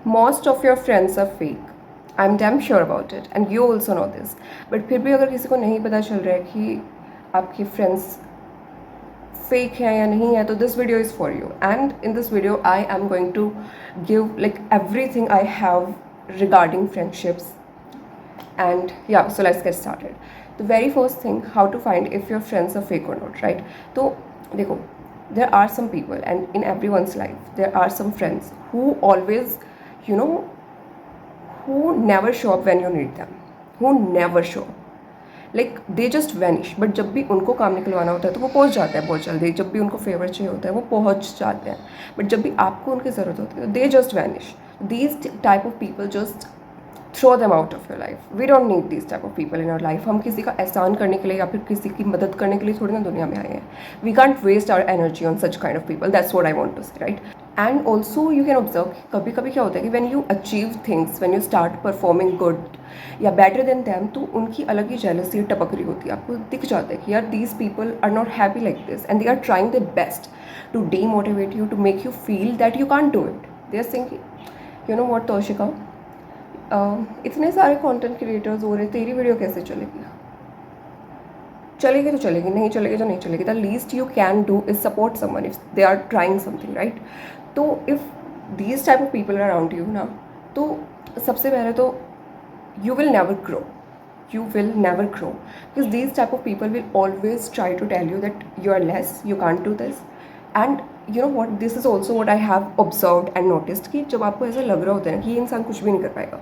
Most of your friends are fake. I'm damn sure about it and you also know this. But फिर भी अगर किसी को नहीं पता चल रहा है कि आपके friends fake है या नहीं है, तो this video is for you. And in this video I am going to give like everything I have regarding friendships. And yeah, so let's get started. The very first thing, how to find if your friends are fake or not, right? So देखो, there are some people, and in everyone's life there are some friends who always, you know, who never show up when you need them, who never show up, like they just vanish. But जब भी उनको काम निकलवाना होता है तो वो पहुंच जाते हैं बहुत जल्दी. जब भी उनको फेवर चाहिए होता है वो पहुंच जाते हैं. बट जब भी आपको उनकी ज़रूरत होती है they just vanish. These type of people just throw them out of your life. We don't need this type of people in our life. हम किसी का एहसान करने के लिए या फिर किसी की मदद करने के लिए थोड़ी ना दुनिया में आए हैं. We can't waste our energy on such kind of people. That's what I want to say, right? And also you can observe, कभी कभी क्या होता है कि when you achieve things, when you start performing good या better than them, तो उनकी अलग ही जेलसी टपक रही होती है. आपको दिख जाता है कि यार these people are not happy like this and they are trying their best to demotivate you, to make you feel that you can't do it. They are saying, you know what Toshika, इतने सारे content creators हो रहे, तेरी video कैसे चलेगी? चलेगी तो चलेगी, नहीं चलेगी तो नहीं चलेगी. The least you can do is support someone if they are trying something, right? तो if these type of people around you ना, तो सबसे पहले तो you will never grow. You will never grow because these type of people will always try to tell you that you are less, you can't do this. And you know what, this is also what I have observed and noticed कि जब आपको ऐसा लग रहा होता है ना कि ये इंसान कुछ भी नहीं कर पाएगा,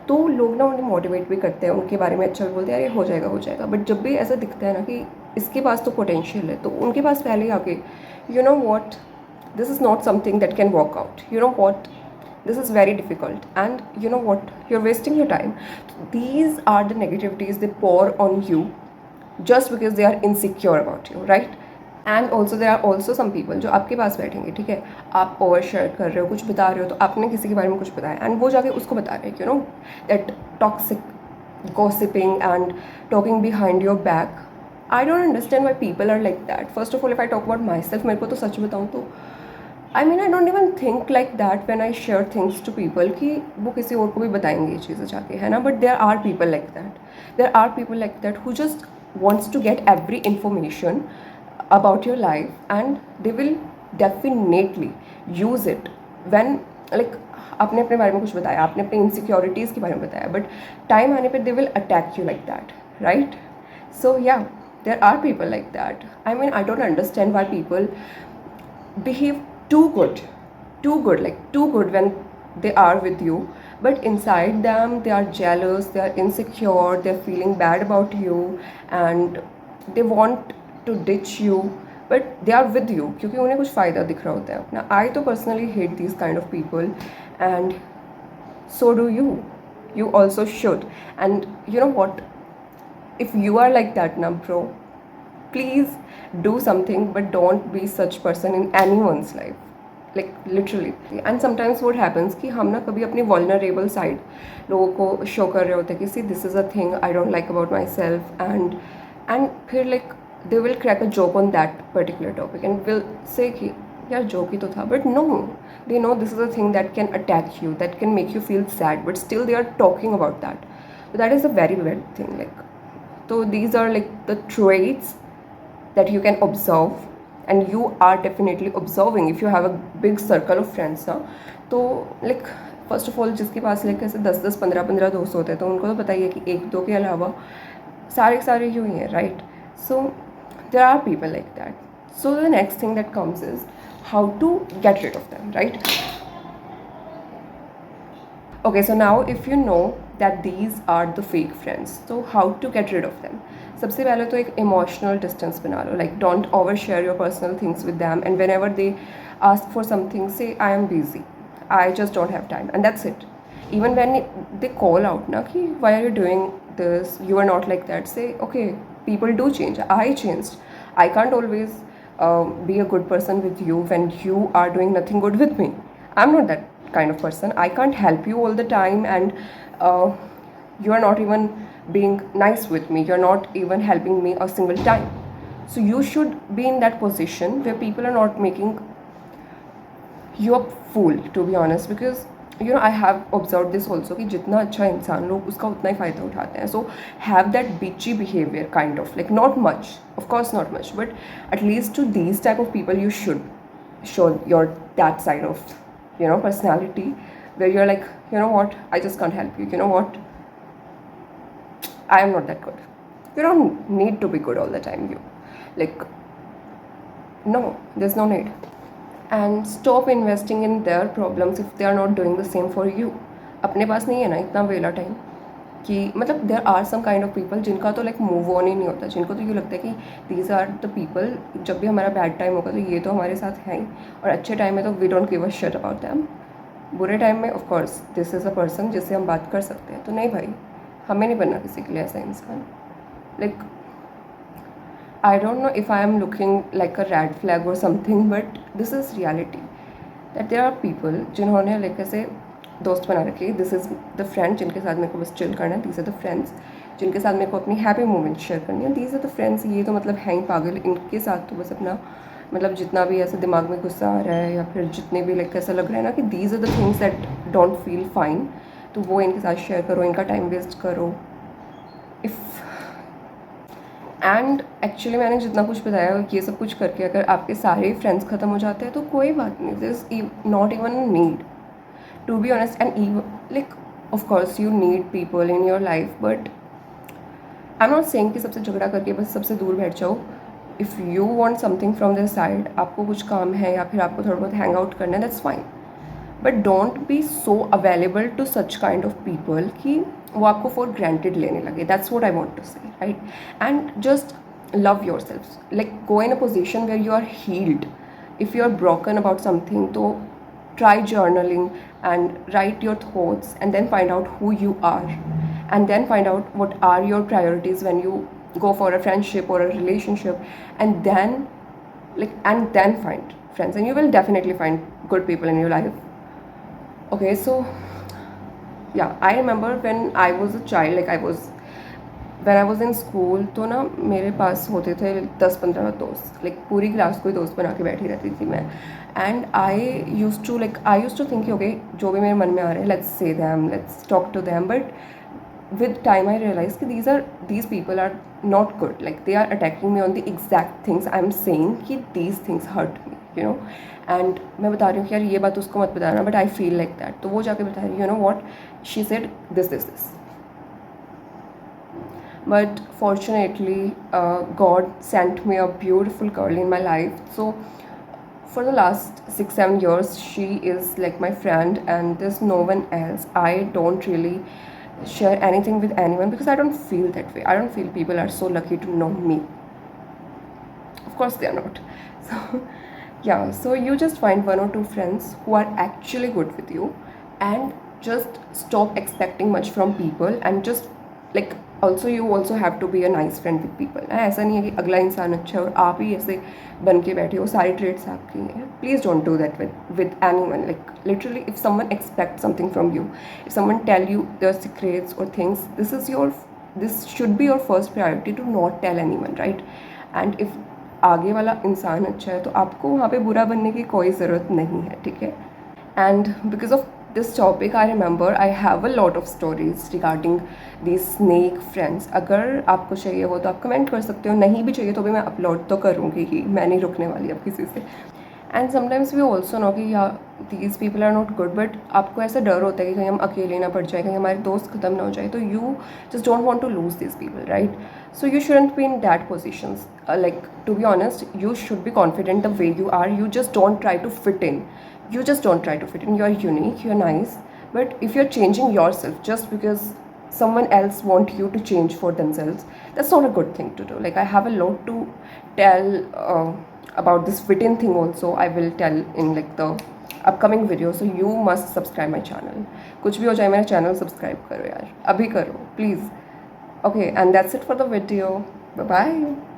तो लोग ना उन्हें मोटिवेट भी करते हैं, उनके बारे में अच्छा भी बोलते हैं, अरे हो जाएगा हो जाएगा. बट जब भी ऐसा दिखता है ना कि इसके पास तो पोटेंशियल है, तो उनके पास पहले ही आके, you know what, this is not something that can work out. You know what, this is very difficult and you know what, you're wasting your time. These are the negativities they pour on you just because they are insecure about you, right? And also there are also some people जो आपके पास बैठेंगे, ठीक है, आप over share कर रहे हो, कुछ बता रहे हो, तो आपने किसी के बारे में कुछ बताया एंड वो जाके उसको बता रहे हैं, you know, that toxic gossiping and talking behind your back. I don't understand why people are like that. First of all, if I talk about myself, मेरे को तो सच बताऊँ तो I mean, I don't even think like that when I share things to people कि वो किसी और को भी बताएंगे ये चीज़ें जाके, है ना? But there are people like that. There are people like that who just wants to get every information about your life and they will definitely use it when like आपने अपने बारे में कुछ बताया, आपने अपनी इनसिक्योरिटीज़ के बारे में बताया, बट टाइम आने पे they will attack you like that, right? So ya, there are people like that. I mean, I don't understand why people behave too good, like too good when they are with you, but inside them they are jealous, they are insecure, they're feeling bad about you and they want to ditch you, but they are with you क्योंकि उन्हें कुछ फ़ायदा दिख रहा होता है अपना. I तो personally hate these kind of people and so do you. You also should. And you know what, if you are like that now, bro, please do something, but don't be such person in anyone's life, like literally. And sometimes what happens कि हम ना कभी अपनी vulnerable side लोगों को show कर रहे होते हैं कि see this is a thing I don't like about myself, and फिर like they will crack a joke on that particular topic and will say कि यार joke ही तो था, but no, they know this is a thing that can attack you, that can make you feel sad, but still they are talking about that. So that is a very bad thing. Like, so these are like the traits that you can observe and you are definitely observing if you have a big circle of friends ना. तो like first of all, जिसके पास like ऐसे 10-10, 15-15 दोस्त होते हैं तो उनको तो पता ही है कि एक दो के अलावा सारे यूँ ही हैं, right? So there are people like that. So the next thing that comes is how to get rid of them, right? Okay, so now if you know that these are the fake friends, so how to get rid of them? सबसे पहले तो एक emotional distance बना लो, like don't over share your personal things with them and whenever they ask for something say I am busy, I just don't have time, and that's it. Even when they call out ना कि why are you doing this, you are not like that, say okay, people do change, I changed, I can't always be a good person with you when you are doing nothing good with me. I'm not that kind of person. I can't help you all the time and you are not even being nice with me, you're not even helping me a single time. So you should be in that position where people are not making you a fool, to be honest, because you know I have observe this also कि जितना अच्छा इंसान लोग उसका उतना ही फ़ायदा उठाते हैं. So have that bitchy behavior kind of, like not much, of course not much, but at least to these type of people you should show your that side of, you know, personality, where you're like, you know what, I just can't help you, you know what, I am not that good. You don't need to be good all the time. You, like, no, there's no need. And stop investing in their problems if they are not doing the same for you. अपने पास नहीं है ना इतना वेला time कि मतलब there are some kind of people जिनका तो लाइक मूव ऑन ही नहीं होता, जिनको तो यूँ लगता है कि दीज आर द पीपल, जब भी हमारा बैड टाइम होगा तो ये तो हमारे साथ है ही, और अच्छे टाइम में तो we don't give a shit about them. बुरे टाइम में of course this is a person जिससे हम बात कर सकते हैं. तो नहीं भाई, हमें नहीं बनना किसी के लिए ऐसा इंसान. Like I don't know if I am looking like a red flag or something, but this is reality. That there are people जिन्होंने like ऐसे दोस्त बना रखे. This is the friend जिनके साथ मेरे को बस chill करना है. These are the friends जिनके साथ मेरे को अपनी happy moment share करनी है. These are the friends. ये तो मतलब हैं ही पागल. इनके साथ तो बस अपना मतलब जितना भी ऐसे दिमाग में गुस्सा आ रहा है या फिर जितने भी लाइक ऐसा लग रहा है ना कि these are the things that don't feel fine, तो वो इनके साथ शेयर करो, इनका टाइम वेस्ट करो. इफ़ एंड एक्चुअली मैंने जितना कुछ बताया ये सब कुछ करके अगर आपके सारे फ्रेंड्स ख़त्म हो जाते हैं तो कोई बात नहीं. This is not even need to be honest. And like of course you need people in your life, but I am not saying कि सबसे झगड़ा करके बस सबसे दूर बैठ जाओ. If you want something from this side, आपको कुछ काम है या फिर आपको थोड़ा बहुत हैंग आउट करना है, that's fine, but don't be so available to such kind of people कि वो आपको फॉर ग्रांटेड लेने लगे. That's what I want to say, right. And just love yourself. Like go in a position where you are healed. If you are broken about something, तो try journaling and write your thoughts and then find out who you are, and then find out what are your priorities when you go for a friendship or a relationship, and then find friends, and you will definitely find good people in your life. Okay, so yeah, I remember when I was a child, like when I was in school, तो ना मेरे पास होते थे 10-15 दोस्त, like पूरी class को ही दोस्त बना के बैठी रहती थी मैं. And I use to think कि ओके जो भी मेरे मन में आ रहे हैं, let's say them, let's talk to them. But with time I realized कि these people are not good, like they are attacking me on the exact things I'm saying कि these things hurt me, you know. and मैं बता रही हूँ कि यार ये बात उसको मत बताना, but I feel like that, तो वो जाके बता रही है, you know what, she said this. But fortunately God sent me a beautiful girl in my life. So for the last 6-7 years she is like my friend, and there's no one else. I don't really share anything with anyone because I don't feel that way. I don't feel people are so lucky to know me. Of course they are not. So yeah, so you just find 1 or 2 friends who are actually good with you, and just stop expecting much from people, and just like also you also have to be a nice friend with people. ऐसा नहीं है कि अगला इंसान अच्छा है और आप ही ऐसे बन के बैठे हो, सारी ट्रेड्स आपकी हैं. Please don't do that with anyone. Like literally, if someone expects something from you, if someone tell you their secrets or things, this should be your first priority to not tell anyone, right? And if आगे वाला इंसान अच्छा है तो आपको वहाँ पे बुरा बनने की कोई ज़रूरत नहीं है, ठीक है. And because of this topic, I remember I have a lot of stories regarding these snake friends. अगर आपको चाहिए हो तो आप कमेंट कर सकते हो, नहीं भी चाहिए तो भी मैं अपलोड तो करूँगी ही, मैं नहीं रुकने वाली अब किसी से. And sometimes we also know कि या these people are not good, but आपको ऐसा डर होता है कि कहीं हम अकेले ना पड़ जाए, कहीं हमारे दोस्त ख़त्म ना हो जाए, तो you just don't want to lose this people, right. So you shouldn't be in that positions. Like to be honest, you should be confident the way you are. You just don't try to fit in. You are unique, you're nice. But if you're changing yourself just because someone else want you to change for themselves, that's not a good thing to do. Like I have a lot to tell about this fit in thing also. I will tell in like the upcoming video, so you must subscribe my channel. कुछ भी हो जाए मेरा channel subscribe करो यार, अभी करो please. Okay, and that's it for the video. Bye bye.